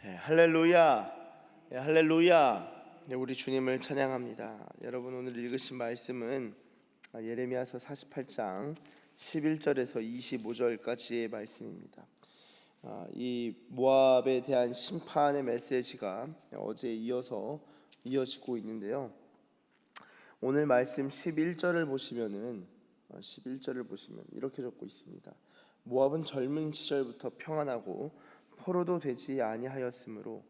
할렐루야, 할렐루야. 우리 주님을 찬양합니다. 여러분, 오늘 읽으신 말씀은 예레미야서 48장 11절에서 25절까지의 말씀입니다. 이 모압에 대한 심판의 메시지가 어제에 이어서 이어지고 있는데요. 오늘 말씀 11절을 보시면 이렇게 적고 있습니다. 모압은 젊은 시절부터 평안하고 포로도 되지 아니하였으므로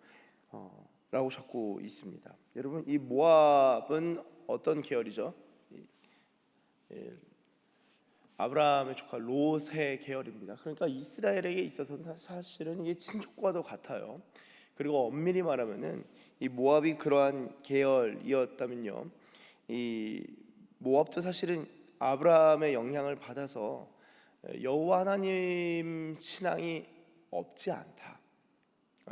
라고 적고 있습니다. 여러분, 이 모압은 어떤 계열이죠? 아브라함의 조카 롯의 계열입니다. 그러니까 이스라엘에게 있어서는 사실은 이게 친족과도 같아요. 그리고 엄밀히 말하면은 이 모압이 그러한 계열이었다면요, 이 모압도 사실은 아브라함의 영향을 받아서 여호와 하나님 신앙이 없지 않다.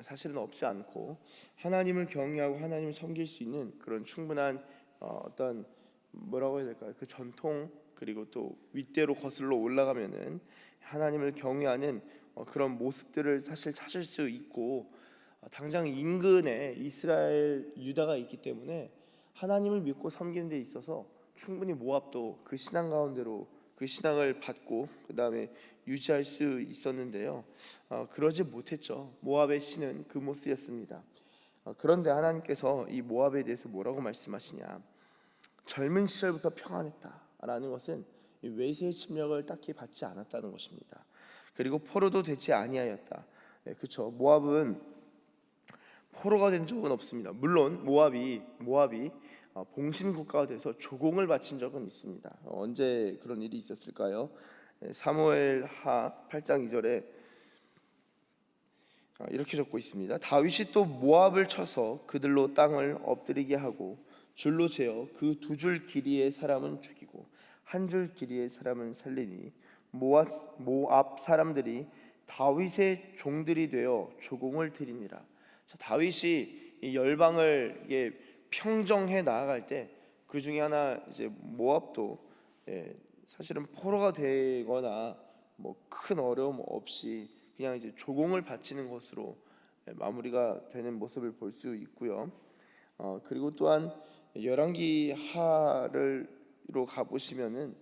사실은 없지 않고 하나님을 경외하고 하나님을 섬길 수 있는 그런 충분한 어떤 뭐라고 해야 될까요? 그 전통, 그리고 또 윗대로 거슬러 올라가면은 하나님을 경외하는 그런 모습들을 사실 찾을 수 있고, 당장 인근에 이스라엘 유다가 있기 때문에 하나님을 믿고 섬기는 데 있어서 충분히 모압도 그 신앙 가운데로 그 신앙을 받고 그 다음에 유지할 수 있었는데요, 그러지 못했죠. 모압의 신은 그모스였습니다. 그런데 하나님께서 이 모압에 대해서 뭐라고 말씀하시냐, 젊은 시절부터 평안했다라는 것은 외세의 침략을 딱히 받지 않았다는 것입니다. 그리고 포로도 되지 아니하였다. 그렇죠. 모압은 포로가 된 적은 없습니다. 물론 모압이 봉신 국가가 돼서 조공을 바친 적은 있습니다. 언제 그런 일이 있었을까요? 사무엘하 8장 2절에 이렇게 적고 있습니다. 다윗이 또 모압을 쳐서 그들로 땅을 엎드리게 하고 줄로 재어 그 두 줄 길이의 사람은 죽이고 한 줄 길이의 사람은 살리니 모압 사람들이 다윗의 종들이 되어 조공을 드리니라. 자, 다윗이 이 열방을 평정해 나아갈 때 그 중에 하나 이제 모압도 사실은 포로가 되거나 뭐 큰 어려움 없이 그냥 이제 조공을 바치는 것으로 마무리가 되는 모습을 볼 수 있고요. 그리고 또한 열왕기 하를로 가 보시면은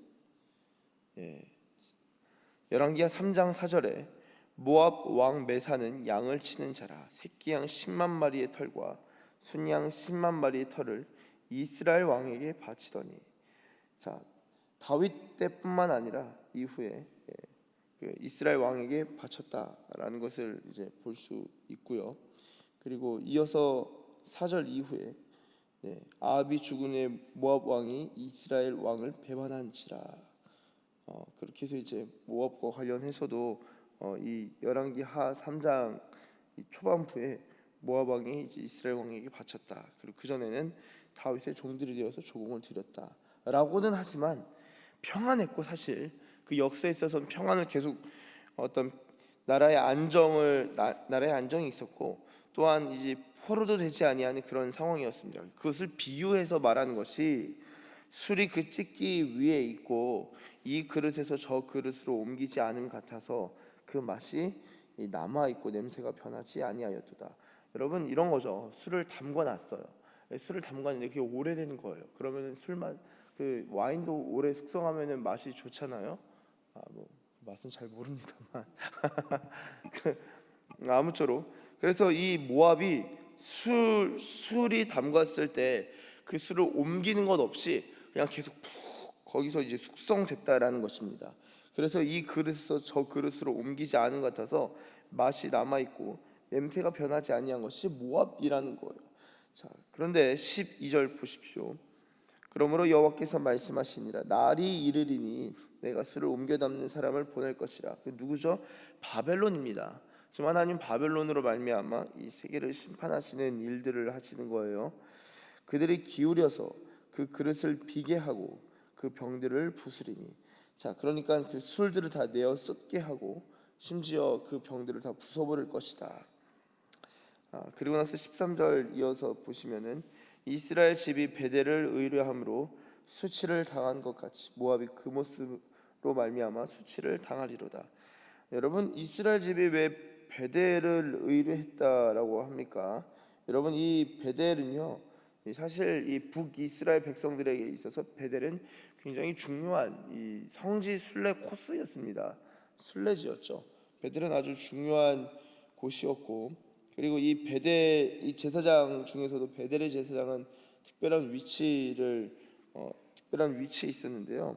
열왕기하 3장 4절에 모압 왕 메사는 양을 치는 자라 새끼 양 10만 마리의 털과 순양 10만 마리의 털을 이스라엘 왕에게 바치더니, 자, 다윗 때뿐만 아니라 이후에 그 이스라엘 왕에게 바쳤다라는 것을 이제 볼 수 있고요. 그리고 이어서 4절 이후에 아합이 죽은 후에 모압 왕이 이스라엘 왕을 배반한지라. 그렇게 해서 이제 모압과 관련해서도 이 열왕기 하 3장 초반부에 모압 왕이 이스라엘 왕에게 바쳤다. 그리고 그 전에는 다윗의 종들이 되어서 조공을 드렸다라고는 하지만 평안했고, 사실 그 역사에 있어서는 평안을 계속 어떤 나라의 안정이 있었고, 또한 이제 포로도 되지 아니하는 그런 상황이었습니다. 그것을 비유해서 말하는 것이 술이 그 찢기 위에 있고 이 그릇에서 저 그릇으로 옮기지 않음 같아서 그 맛이 남아 있고 냄새가 변하지 아니하였도다. 여러분, 이런 거죠. 술을 담궈놨어요. 술을 담가는데 그게 오래되는 거예요. 그러면 술맛, 그 와인도 오래 숙성하면은 맛이 좋잖아요. 뭐 맛은 잘 모릅니다만 아무쪼록 그래서 이 모압이 술이 담갔을 때 그 술을 옮기는 것 없이 그냥 계속 푹 거기서 이제 숙성됐다라는 것입니다. 그래서 이 그릇에서 저 그릇으로 옮기지 않은 것 같아서 맛이 남아 있고 냄새가 변하지 아니한 것이 모압이라는 거예요. 자, 그런데 12절 보십시오. 그러므로 여호와께서 말씀하시니라 날이 이르리니 내가 술을 옮겨 담는 사람을 보낼 것이라. 그 누구죠? 바벨론입니다. 지금 하나님 바벨론으로 말미암아 이 세계를 심판하시는 일들을 하시는 거예요. 그들이 기울여서 그 그릇을 비게 하고 그 병들을 부수리니. 자, 그러니까 그 술들을 다 내어 쏟게 하고 심지어 그 병들을 다 부숴버릴 것이다. 그리고 나서 13절 이어서 보시면은 이스라엘 집이 베델을 의뢰함으로 수치를 당한 것 같이 모압이 그 모습으로 말미암아 수치를 당하리로다. 여러분, 이스라엘 집이 왜 베델을 의뢰했다라고 합니까? 여러분, 이 베델은요, 사실 이 북이스라엘 백성들에게 있어서 베델은 굉장히 중요한 이 성지 순례 코스였습니다. 순례지였죠. 베델은 아주 중요한 곳이었고, 그리고 이 베델 이 제사장 중에서도 베델의 제사장은 특별한 위치에 있었는데요.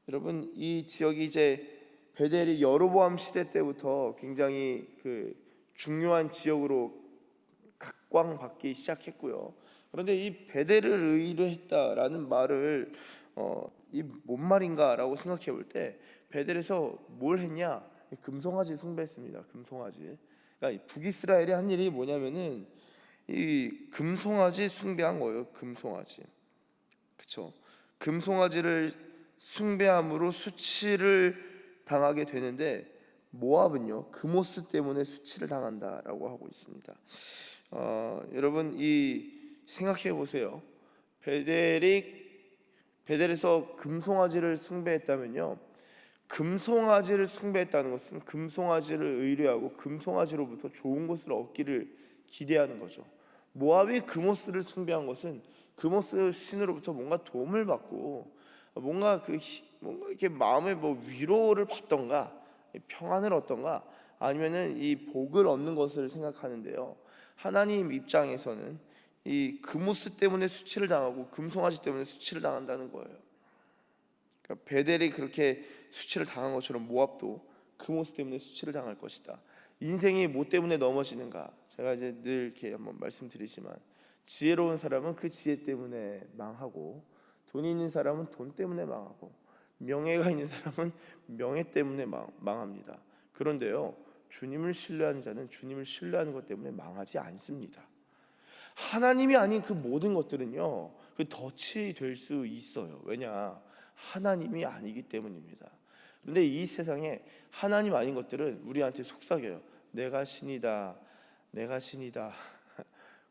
여러분, 이 지역이 이제 베델이 여로보암 시대 때부터 굉장히 그 중요한 지역으로 각광받기 시작했고요. 그런데 이 베델을 의뢰했다라는 말을 이 뭔 말인가라고 생각해 볼 때 베델에서 뭘 했냐? 금송아지 숭배했습니다. 금송아지. 그러니까 북이스라엘이 한 일이 뭐냐면은 이 금송아지 숭배한 거예요. 금송아지. 그렇죠? 금송아지를 숭배함으로 수치를 당하게 되는데 모압은요 금오스 때문에 수치를 당한다라고 하고 있습니다. 여러분, 이 생각해 보세요. 베델에서 금송아지를 숭배했다면요, 금송아지를 숭배했다는 것은 금송아지를 의뢰하고 금송아지로부터 좋은 것을 얻기를 기대하는 거죠. 모압이 금오스를 숭배한 것은 금오스 신으로부터 뭔가 도움을 받고 뭔가 이렇게 마음의 위로를 받던가 평안을 얻던가 아니면은 이 복을 얻는 것을 생각하는데요. 하나님 입장에서는 이 금오스 때문에 수치를 당하고 금송아지 때문에 수치를 당한다는 거예요. 그러니까 베델이 그렇게 수치를 당한 것처럼 모압도 금오스 때문에 수치를 당할 것이다. 인생이 뭐 때문에 넘어지는가? 제가 이제 늘 이렇게 한번 말씀드리지만 지혜로운 사람은 그 지혜 때문에 망하고 돈이 있는 사람은 돈 때문에 망하고 명예가 있는 사람은 명예 때문에 망합니다. 그런데요, 주님을 신뢰하는 자는 주님을 신뢰하는 것 때문에 망하지 않습니다. 하나님이 아닌 그 모든 것들은요 그 덫이 될 수 있어요. 왜냐? 하나님이 아니기 때문입니다. 그런데 이 세상에 하나님 아닌 것들은 우리한테 속삭여요. 내가 신이다, 내가 신이다.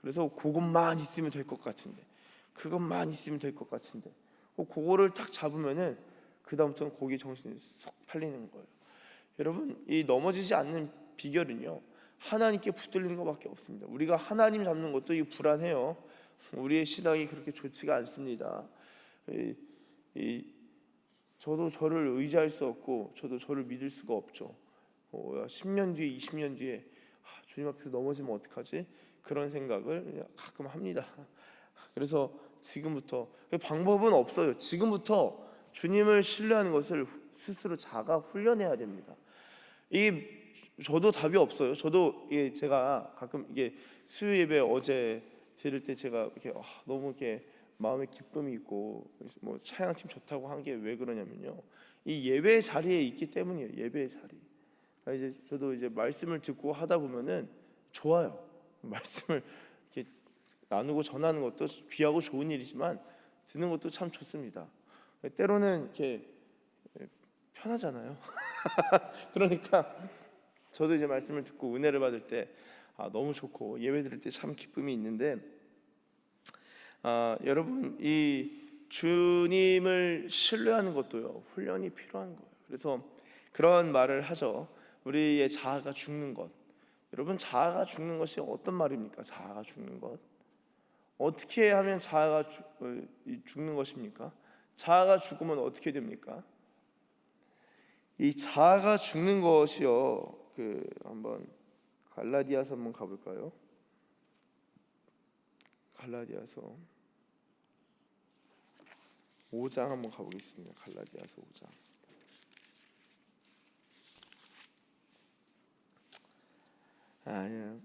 그래서 그것만 있으면 될 것 같은데, 그것만 있으면 될 것 같은데, 그거를 딱 잡으면은 그 다음부터는 거기 정신이 쏙 팔리는 거예요. 여러분, 이 넘어지지 않는 비결은요 하나님께 붙들리는 것밖에 없습니다. 우리가 하나님 잡는 것도 이 불안해요. 우리의 신앙이 그렇게 좋지가 않습니다. 저도 저를 의지할 수 없고 저도 저를 믿을 수가 없죠. 10년 뒤에 20년 뒤에 주님 앞에서 넘어지면 어떡하지? 그런 생각을 가끔 합니다. 그래서 지금부터 방법은 없어요. 지금부터 주님을 신뢰하는 것을 스스로 자가 훈련해야 됩니다. 저도 답이 없어요. 저도 제가 가끔 수요 예배 어제 드릴 때 제가 이렇게 너무 이렇게 마음에 기쁨이 있고 뭐 찬양팀 좋다고 한 게 왜 그러냐면요, 이 예배 자리에 있기 때문이에요. 예배 자리. 이제 저도 이제 말씀을 듣고 하다 보면은 좋아요. 말씀을 이렇게 나누고 전하는 것도 귀하고 좋은 일이지만 듣는 것도 참 좋습니다. 때로는 이렇게 편하잖아요. 그러니까 저도 이제 말씀을 듣고 은혜를 받을 때 너무 좋고 예배 드릴 때 참 기쁨이 있는데, 여러분, 이 주님을 신뢰하는 것도요 훈련이 필요한 거예요. 그래서 그런 말을 하죠. 우리의 자아가 죽는 것. 여러분, 자아가 죽는 것이 어떤 말입니까? 자아가 죽는 것. 어떻게 하면 자아가 죽는 것입니까? 자아가 죽으면 어떻게 됩니까? 이 자아가 죽는 것이요, 한번 갈라디아서 한번 가볼까요? 갈라디아서 5장 한번 가보겠습니다. 갈라디아서 5장.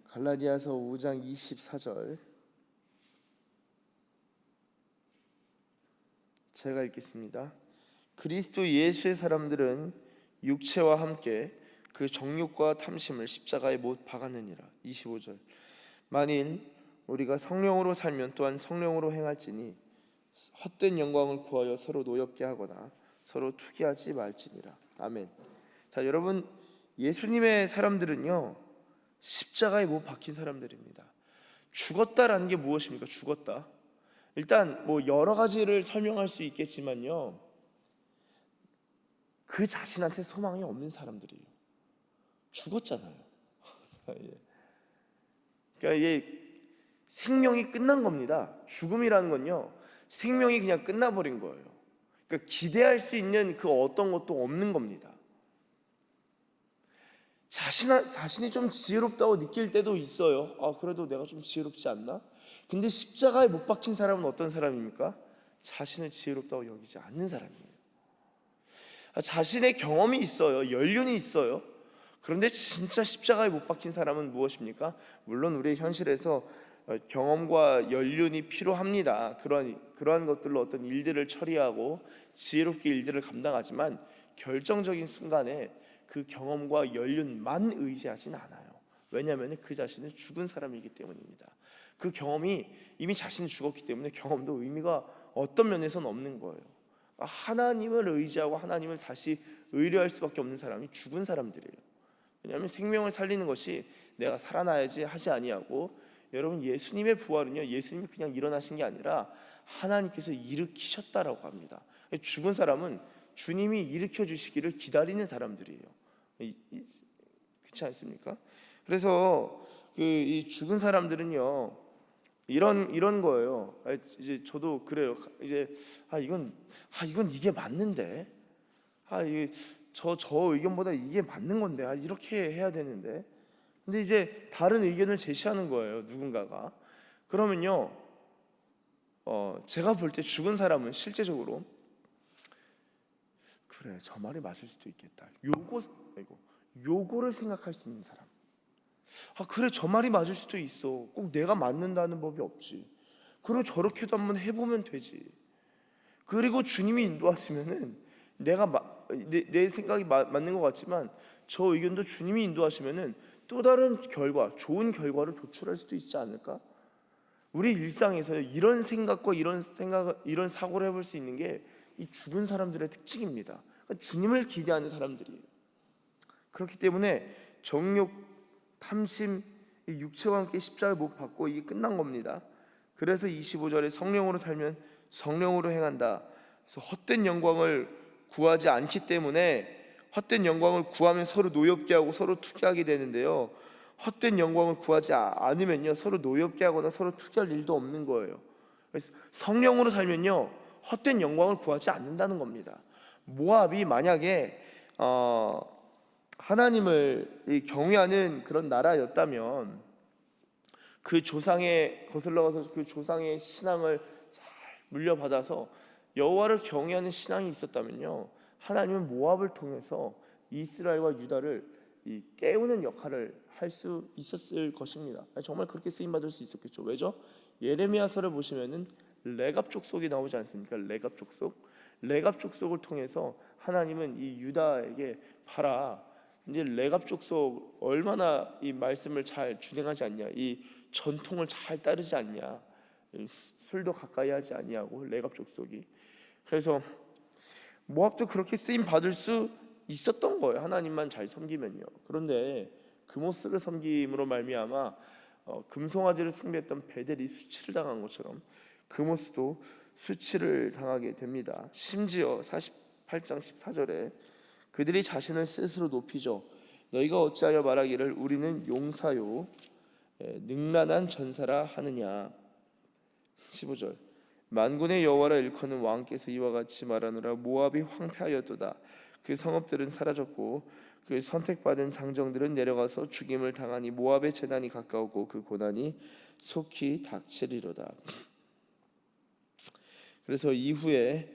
갈라디아서 5장 24절 제가 읽겠습니다. 그리스도 예수의 사람들은 육체와 함께 그 정욕과 탐심을 십자가에 못 박았느니라. 25절. 만일 우리가 성령으로 살면 또한 성령으로 행할지니 헛된 영광을 구하여 서로 노엽게 하거나 서로 투기하지 말지니라. 아멘. 자, 여러분, 예수님의 사람들은요 십자가에 못 박힌 사람들입니다. 죽었다라는 게 무엇입니까? 죽었다. 일단 뭐 여러 가지를 설명할 수 있겠지만요, 그 자신한테 소망이 없는 사람들이에요. 죽었잖아요. 예. 그러니까 이게 생명이 끝난 겁니다. 죽음이라는 건요, 생명이 그냥 끝나버린 거예요. 그러니까 기대할 수 있는 그 어떤 것도 없는 겁니다. 자신이 좀 지혜롭다고 느낄 때도 있어요. 그래도 내가 좀 지혜롭지 않나? 근데 십자가에 못 박힌 사람은 어떤 사람입니까? 자신을 지혜롭다고 여기지 않는 사람이에요. 자신의 경험이 있어요. 연륜이 있어요. 그런데 진짜 십자가에 못 박힌 사람은 무엇입니까? 물론 우리의 현실에서 경험과 연륜이 필요합니다. 그러한 것들로 어떤 일들을 처리하고 지혜롭게 일들을 감당하지만 결정적인 순간에 그 경험과 연륜만 의지하진 않아요. 왜냐하면 그 자신은 죽은 사람이기 때문입니다. 그 경험이 이미 자신이 죽었기 때문에 경험도 의미가 어떤 면에서는 없는 거예요. 하나님을 의지하고 하나님을 다시 의뢰할 수밖에 없는 사람이 죽은 사람들이에요. 왜냐하면 생명을 살리는 것이 내가 살아나야지 하지 아니하고, 여러분, 예수님의 부활은요, 예수님이 그냥 일어나신 게 아니라 하나님께서 일으키셨다라고 합니다. 죽은 사람은 주님이 일으켜 주시기를 기다리는 사람들이에요. 그렇지 않습니까? 그래서 이 죽은 사람들은요, 이런 거예요. 이제 저도 그래요. 이제 이건 이게 맞는데, 이게 저 의견보다 이게 맞는 건데, 이렇게 해야 되는데. 근데 이제 다른 의견을 제시하는 거예요, 누군가가. 그러면요, 제가 볼 때 죽은 사람은 실제적으로, 그래, 저 말이 맞을 수도 있겠다, 요거를 생각할 수 있는 사람. 그래, 저 말이 맞을 수도 있어. 꼭 내가 맞는다는 법이 없지. 그리고 저렇게도 한번 해보면 되지. 그리고 주님이 인도하시면은 내 생각이 맞는 것 같지만 저 의견도 주님이 인도하시면은 또 다른 결과, 좋은 결과를 도출할 수도 있지 않을까? 우리 일상에서 이런 생각과 이런 사고를 해볼 수 있는 게 이 죽은 사람들의 특징입니다. 그러니까 주님을 기대하는 사람들이에요. 그렇기 때문에 정욕, 탐심, 육체와 함께 십자가에 못 박고 이게 끝난 겁니다. 그래서 25절에 성령으로 살면 성령으로 행한다. 그래서 헛된 영광을 구하지 않기 때문에, 헛된 영광을 구하면 서로 노엽게 하고 서로 투기하게 되는데요, 헛된 영광을 구하지 않으면요, 서로 노엽게 하거나 서로 투기할 일도 없는 거예요. 그래서 성령으로 살면요, 헛된 영광을 구하지 않는다는 겁니다. 모압이 만약에 하나님을 경외하는 그런 나라였다면, 그 조상에 거슬러가서 그 조상의 신앙을 잘 물려받아서 여호와를 경외하는 신앙이 있었다면요, 하나님은 모압을 통해서 이스라엘과 유다를 깨우는 역할을 할 수 있었을 것입니다. 정말 그렇게 쓰임 받을 수 있었겠죠. 왜죠? 예레미야서를 보시면은 레갑 족속이 나오지 않습니까? 레갑 족속을 통해서 하나님은 이 유다에게 봐라, 이제 레갑 족속 얼마나 이 말씀을 잘 준행하지 않냐, 이 전통을 잘 따르지 않냐, 술도 가까이 하지 아니하고 레갑 족속이. 그래서 모압도 그렇게 쓰임 받을 수 있었던 거예요, 하나님만 잘 섬기면요. 그런데 그모스를 섬김으로 말미암아 금송아지를 숭배했던 베델이 수치를 당한 것처럼 그모스도 수치를 당하게 됩니다. 심지어 48장 14절에 그들이 자신을 스스로 높이죠. 너희가 어찌하여 말하기를 우리는 용사요 능란한 전사라 하느냐. 15절 만군의 여호와라 일컫는 왕께서 이와 같이 말하노라. 모압이 황폐하였도다. 그 성읍들은 사라졌고 그 선택받은 장정들은 내려가서 죽임을 당하니 모압의 재난이 가까웠고 그 고난이 속히 닥치리로다. 그래서 이후에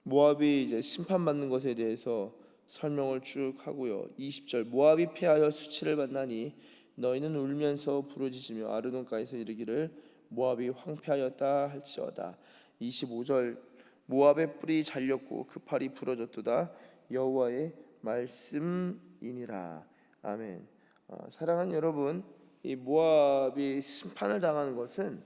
모압이 이제 심판받는 것에 대해서 설명을 쭉 하고요. 20절 모압이 패하여 수치를 받나니 너희는 울면서 부르짖으며 아르논가에서 이르기를 모압이 황폐하였다 할지어다. 25절 모압의 뿔이 잘렸고 그 팔이 부러졌도다. 여호와의 말씀이니라. 아멘. 사랑하는 여러분, 이 모압이 심판을 당하는 것은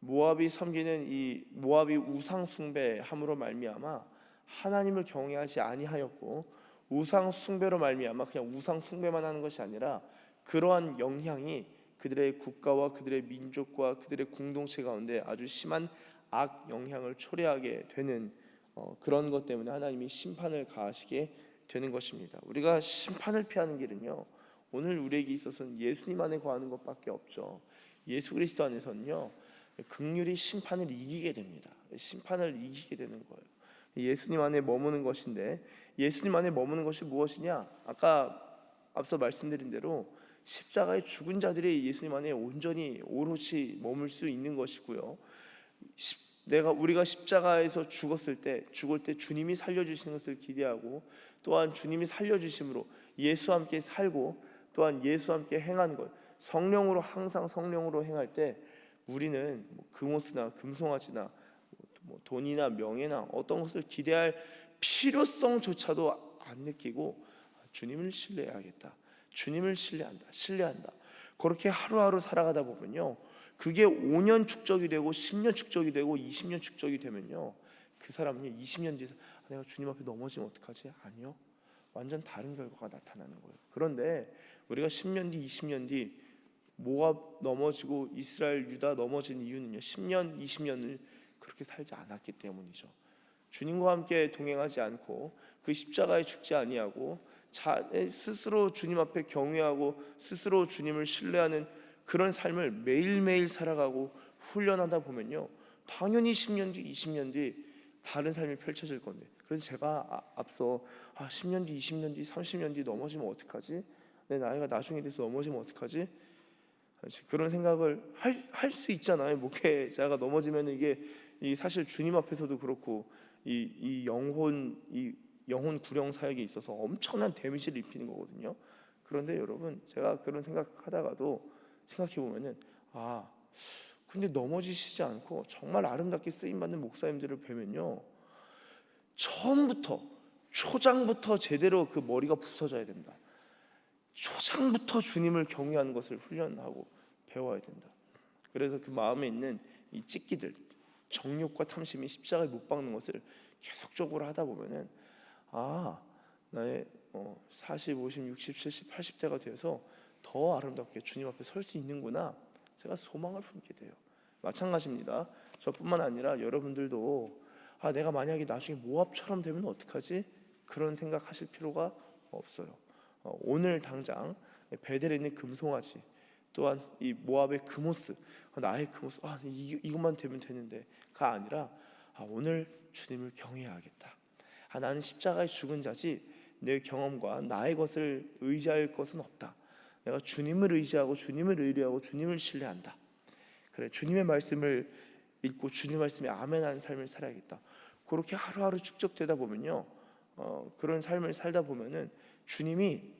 모압이 섬기는 이 모압이 우상 숭배함으로 말미암아 하나님을 경외하지 아니하였고, 우상 숭배로 말미암아 그냥 우상 숭배만 하는 것이 아니라 그러한 영향이 그들의 국가와 그들의 민족과 그들의 공동체 가운데 아주 심한 악 영향을 초래하게 되는 그런 것 때문에 하나님이 심판을 가하시게 되는 것입니다. 우리가 심판을 피하는 길은요, 오늘 우리에게 있어서는 예수님 안에 거하는 것밖에 없죠. 예수 그리스도 안에서는요, 긍휼히 심판을 이기게 됩니다. 심판을 이기게 되는 거예요. 예수님 안에 머무는 것인데, 예수님 안에 머무는 것이 무엇이냐? 아까 앞서 말씀드린 대로 십자가에 죽은 자들이 예수님 안에 온전히 오롯이 머물 수 있는 것이고요. 우리가 십자가에서 죽을 때 주님이 살려주시는 것을 기대하고, 또한 주님이 살려주심으로 예수와 함께 살고, 또한 예수와 함께 행하는 것, 성령으로 항상 성령으로 행할 때 우리는 금옷이나 금송아지나 돈이나 명예나 어떤 것을 기대할 필요성조차도 안 느끼고 주님을 신뢰해야겠다. 주님을 신뢰한다. 그렇게 하루하루 살아가다 보면요, 그게 5년 축적이 되고 10년 축적이 되고 20년 축적이 되면요, 그 사람은요 20년 뒤에 내가 주님 앞에 넘어지면 어떡하지? 아니요, 완전 다른 결과가 나타나는 거예요. 그런데 우리가 10년 뒤 20년 뒤 모압 넘어지고 이스라엘 유다 넘어진 이유는요, 10년 20년을 그렇게 살지 않았기 때문이죠. 주님과 함께 동행하지 않고 그 십자가에 죽지 아니하고 스스로 주님 앞에 경외하고 스스로 주님을 신뢰하는 그런 삶을 매일매일 살아가고 훈련하다 보면요, 당연히 10년 뒤 20년 뒤 다른 삶이 펼쳐질 건데, 그래서 제가 앞서 10년 뒤 20년 뒤 30년 뒤 넘어지면 어떡하지? 내 나이가 나중에 돼서 넘어지면 어떡하지? 그런 생각을 할 수 있잖아요. 목회자가 넘어지면 이게 사실 주님 앞에서도 그렇고 이 영혼 구령 사역에 있어서 엄청난 데미지를 입히는 거거든요. 그런데 여러분, 제가 그런 생각하다가도 생각해 보면은 근데 넘어지시지 않고 정말 아름답게 쓰임 받는 목사님들을 뵈면요, 처음부터 초장부터 제대로 그 머리가 부서져야 된다. 초장부터 주님을 경외하는 것을 훈련하고 배워야 된다. 그래서 그 마음에 있는 이 찢기들, 정욕과 탐심이 십자가에 못 박는 것을 계속적으로 하다 보면은 나의 40, 50, 60, 70, 80대가 되어서 더 아름답게 주님 앞에 설 수 있는구나, 제가 소망을 품게 돼요. 마찬가지입니다. 저뿐만 아니라 여러분들도 내가 만약에 나중에 모압처럼 되면 어떡하지? 그런 생각하실 필요가 없어요. 오늘 당장 베델에 있는 금송아지, 또한 이 모압의 금오스, 나의 금오스, 이것만 되면 되는데가 아니라 오늘 주님을 경외하겠다. 나는 십자가에 죽은 자지 내 경험과 나의 것을 의지할 것은 없다. 내가 주님을 의지하고 주님을 의뢰하고 주님을 신뢰한다. 그래, 주님의 말씀을 읽고 주님 말씀에 아멘하는 삶을 살아야겠다. 그렇게 하루하루 축적되다 보면요, 그런 삶을 살다 보면은 주님이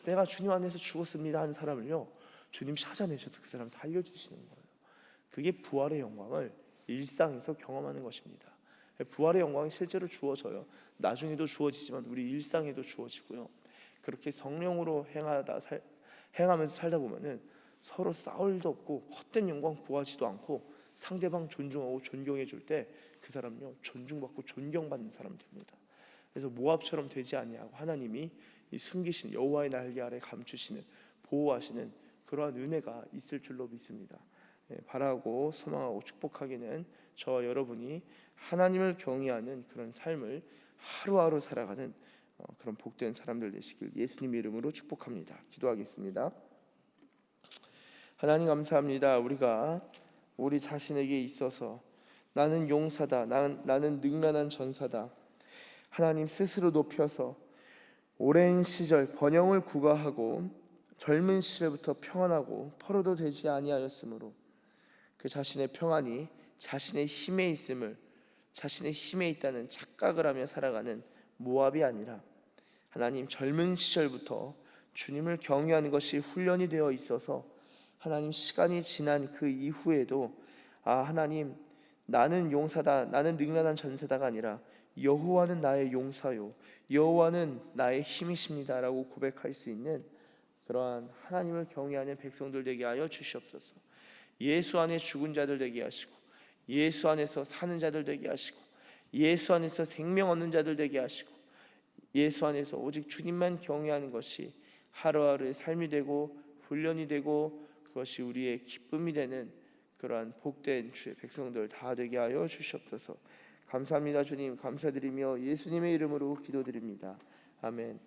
내가 주님 안에서 죽었습니다 하는 사람을요, 주님 찾아내셔서 그 사람 살려주시는 거예요. 그게 부활의 영광을 일상에서 경험하는 것입니다. 부활의 영광이 실제로 주어져요. 나중에도 주어지지만 우리 일상에도 주어지고요. 그렇게 성령으로 행하면서 살다 보면은 서로 싸울 일도 없고 헛된 영광 구하지도 않고 상대방 존중하고 존경해 줄 때 그 사람은요, 존중받고 존경받는 사람 됩니다. 그래서 모압처럼 되지 아니하고 하나님이 이 숨기신 여호와의 날개 아래 감추시는, 보호하시는 그러한 은혜가 있을 줄로 믿습니다. 바라고 소망하고 축복하기는 저와 여러분이 하나님을 경외하는 그런 삶을 하루하루 살아가는 그런 복된 사람들 되시길 예수님 이름으로 축복합니다. 기도하겠습니다. 하나님 감사합니다. 우리가 우리 자신에게 있어서 나는 용사다, 나는 능란한 전사다, 하나님 스스로 높여서 오랜 시절 번영을 구가하고 젊은 시절부터 평안하고 포로도 되지 아니하였으므로 그 자신의 평안이 자신의 힘에 있음을, 자신의 힘에 있다는 착각을 하며 살아가는 모압이 아니라 하나님 젊은 시절부터 주님을 경외하는 것이 훈련이 되어 있어서 하나님 시간이 지난 그 이후에도 하나님 나는 용사다, 나는 능란한 전사다가 아니라 여호와는 나의 용사요, 여호와는 나의 힘이십니다라고 고백할 수 있는 그러한 하나님을 경외하는 백성들 되게 하여 주시옵소서. 예수 안에 죽은 자들 되게 하시고, 예수 안에서 사는 자들 되게 하시고, 예수 안에서 생명 얻는 자들 되게 하시고, 예수 안에서 오직 주님만 경외하는 것이 하루하루의 삶이 되고 훈련이 되고 그것이 우리의 기쁨이 되는 그러한 복된 주의 백성들 다 되게 하여 주시옵소서. 감사합니다. 주님, 감사드리며 예수님의 이름으로 기도드립니다. 아멘.